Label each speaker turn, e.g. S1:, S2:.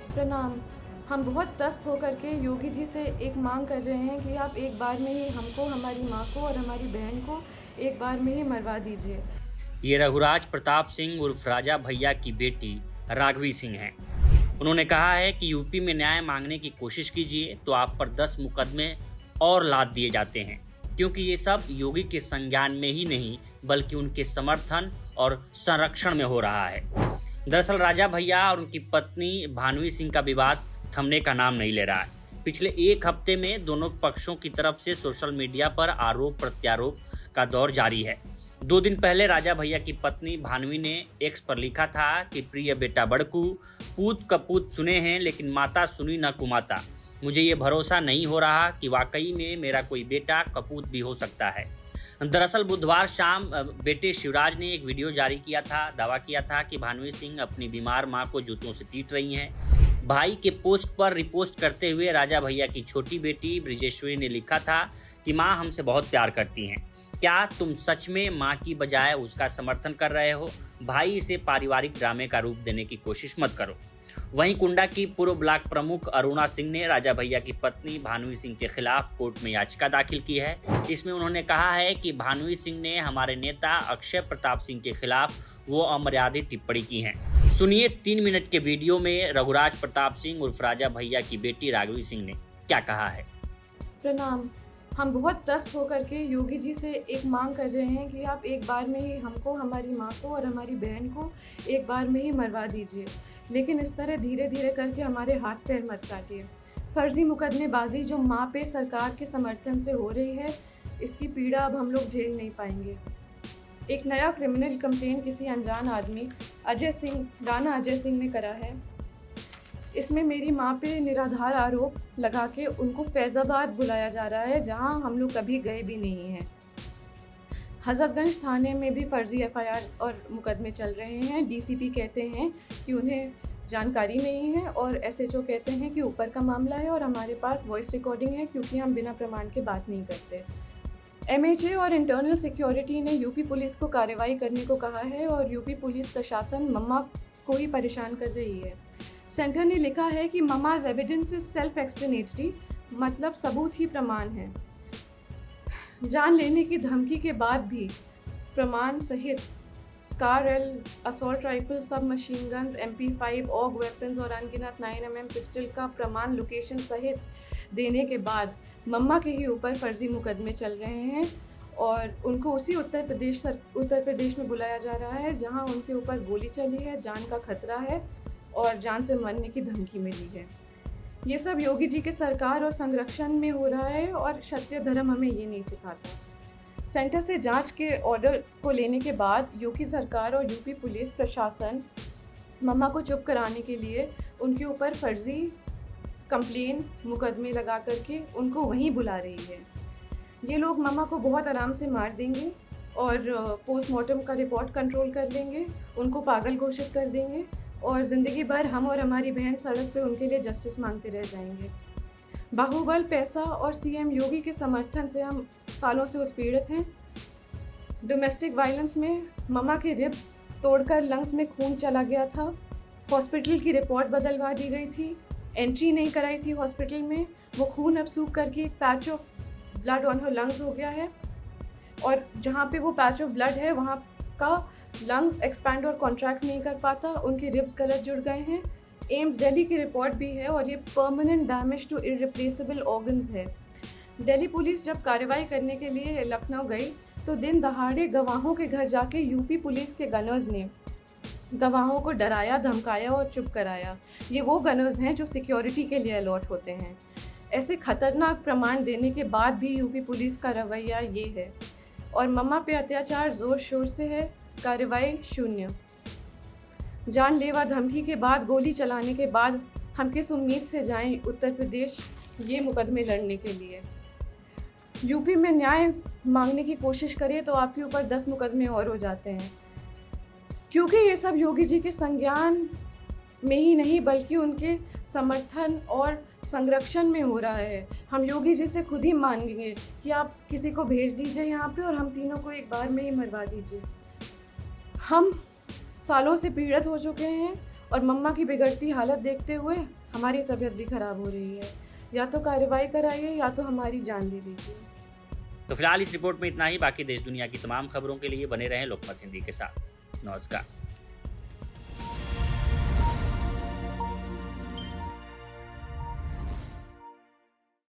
S1: प्रणाम। हम बहुत त्रस्त होकर के योगी जी से एक मांग कर रहे हैं कि आप एक बार में ही हमको, हमारी माँ को और हमारी बहन को एक बार में ही मरवा दीजिए।
S2: ये रघुराज प्रताप सिंह उर्फ राजा भैया की बेटी राघवी सिंह हैं। उन्होंने कहा है कि यूपी में न्याय मांगने की कोशिश कीजिए तो आप पर 10 मुकदमे और लाद दिए जाते हैं, क्योंकि ये सब योगी के संज्ञान में ही नहीं बल्कि उनके समर्थन और संरक्षण में हो रहा है। दरअसल राजा भैया और उनकी पत्नी भानवी सिंह का विवाद थमने का नाम नहीं ले रहा है। पिछले एक हफ्ते में दोनों पक्षों की तरफ से सोशल मीडिया पर आरोप प्रत्यारोप का दौर जारी है। 2 दिन पहले राजा भैया की पत्नी भानवी ने एक्स पर लिखा था कि प्रिय बेटा बड़कू, पूत कपूत सुने हैं लेकिन माता सुनी न कुमाता। मुझे ये भरोसा नहीं हो रहा कि वाकई में मेरा कोई बेटा कपूत भी हो सकता है। दरअसल बुधवार शाम बेटे शिवराज ने एक वीडियो जारी किया था। दावा किया था कि भानवी सिंह अपनी बीमार मां को जूतों से पीट रही हैं। भाई के पोस्ट पर रिपोस्ट करते हुए राजा भैया की छोटी बेटी ब्रिजेश्वरी ने लिखा था कि मां हमसे बहुत प्यार करती हैं। क्या तुम सच में मां की बजाय उसका समर्थन कर रहे हो? भाई इसे पारिवारिक ड्रामे का रूप देने की कोशिश मत करो। वहीं कुंडा की पूर्व ब्लॉक प्रमुख अरुणा सिंह ने राजा भैया की पत्नी भानवी सिंह के खिलाफ कोर्ट में याचिका दाखिल की है। इसमें उन्होंने कहा है कि भानवी सिंह ने हमारे नेता अक्षय प्रताप सिंह के खिलाफ वो अमर्यादित टिप्पणी की है। सुनिए 3 मिनट के वीडियो में रघुराज प्रताप सिंह उर्फ राजा भैया की बेटी राघवी सिंह ने क्या कहा है।
S1: प्रणाम। हम बहुत त्रस्त होकर के योगी जी से एक मांग कर रहे हैं कि आप एक बार में ही हमको, हमारी माँ को और हमारी बहन को एक बार में ही मरवा दीजिए। लेकिन इस तरह धीरे धीरे करके हमारे हाथ पैर मत काटिए। फर्जी मुकदमेबाजी जो माँ पे सरकार के समर्थन से हो रही है, इसकी पीड़ा अब हम लोग झेल नहीं पाएंगे। एक नया क्रिमिनल कंप्लेन किसी अनजान आदमी राणा अजय सिंह ने करा है। इसमें मेरी माँ पे निराधार आरोप लगा के उनको फैज़ाबाद बुलाया जा रहा है, जहाँ हम लोग कभी गए भी नहीं हैं। हज़रतगंज थाने में भी फर्जी एफआईआर और मुकदमे चल रहे हैं। डीसीपी कहते हैं कि उन्हें जानकारी नहीं है और एसएचओ कहते हैं कि ऊपर का मामला है और हमारे पास वॉइस रिकॉर्डिंग है, क्योंकि हम बिना प्रमाण के बात नहीं करते। एमएचए और इंटरनल सिक्योरिटी ने यूपी पुलिस को कार्रवाई करने को कहा है और यूपी पुलिस प्रशासन मम्मा को ही परेशान कर रही है। सेंटर ने लिखा है कि mamma's evidence is self explanatory, मतलब सबूत ही प्रमाण है। जान लेने की धमकी के बाद भी प्रमाण सहित SCAR L, assault rifle, sub machine guns, MP5, AUG weapons और अनगिनत 9mm पिस्टल का प्रमाण लोकेशन सहित देने के बाद मम्मा के ही ऊपर फर्जी मुकदमे चल रहे हैं और उनको उसी उत्तर प्रदेश में बुलाया जा रहा है, जहां उनके ऊपर गोली चली है, जान का खतरा है और जान से मरने की धमकी मिली है। ये सब योगी जी के सरकार और संरक्षण में हो रहा है और क्षत्रिय धर्म हमें ये नहीं सिखाता। सेंटर से जांच के ऑर्डर को लेने के बाद योगी सरकार और यूपी पुलिस प्रशासन मम्मा को चुप कराने के लिए उनके ऊपर फर्जी कंप्लेन मुकदमे लगा करके उनको वहीं बुला रही है। ये लोग मम्मा को बहुत आराम से मार देंगे और पोस्टमार्टम का रिपोर्ट कंट्रोल कर लेंगे, उनको पागल घोषित कर देंगे और ज़िंदगी भर हम और हमारी बहन सड़क पे उनके लिए जस्टिस मांगते रह जाएंगे। बाहुबल, पैसा और सीएम योगी के समर्थन से हम सालों से उत्पीड़ित हैं। डोमेस्टिक वायलेंस में मम्मा के रिब्स तोड़कर लंग्स में खून चला गया था। हॉस्पिटल की रिपोर्ट बदलवा दी गई थी, एंट्री नहीं कराई थी हॉस्पिटल में। वो खून अब सूख करके एक patch of blood on her lungs हो गया है और जहाँ पे वो पैच ऑफ ब्लड है वहाँ का लंग्स एक्सपैंड और कॉन्ट्रैक्ट नहीं कर पाता, उनके रिब्स गलत जुड़ गए हैं। एम्स दिल्ली की रिपोर्ट भी है और ये permanent damage to irreplaceable organs है। दिल्ली पुलिस जब कार्रवाई करने के लिए लखनऊ गई तो दिन दहाड़े गवाहों के घर जाके यूपी पुलिस के गनर्स ने गवाहों को डराया, धमकाया और चुप कराया। ये वो गनर्स हैं जो सिक्योरिटी के लिए अलॉट होते हैं। ऐसे खतरनाक प्रमाण देने के बाद भी यूपी पुलिस का रवैया ये है और मम्मा पे अत्याचार जोर शोर से है, कार्रवाई शून्य। जानलेवा धमकी के बाद, गोली चलाने के बाद हम किस उम्मीद से जाएं उत्तर प्रदेश ये मुकदमे लड़ने के लिए। यूपी में न्याय मांगने की कोशिश करें तो आपके ऊपर 10 मुकदमे और हो जाते हैं, क्योंकि ये सब योगी जी के संज्ञान में ही नहीं बल्कि उनके समर्थन और संरक्षण में हो रहा है। हम योगी जी से खुद ही मांगेंगे कि आप किसी को भेज दीजिए यहाँ पे और हम तीनों को एक बार में ही मरवा दीजिए। हम सालों से पीड़ित हो चुके हैं और मम्मा की बिगड़ती हालत देखते हुए हमारी तबीयत भी ख़राब हो रही है। या तो कार्रवाई कराइए या तो हमारी जान ले लीजिए।
S2: तो फिलहाल इस रिपोर्ट में इतना ही। बाकी देश दुनिया की तमाम खबरों के लिए बने रहें लोकमत हिंदी के साथ। नमस्कार।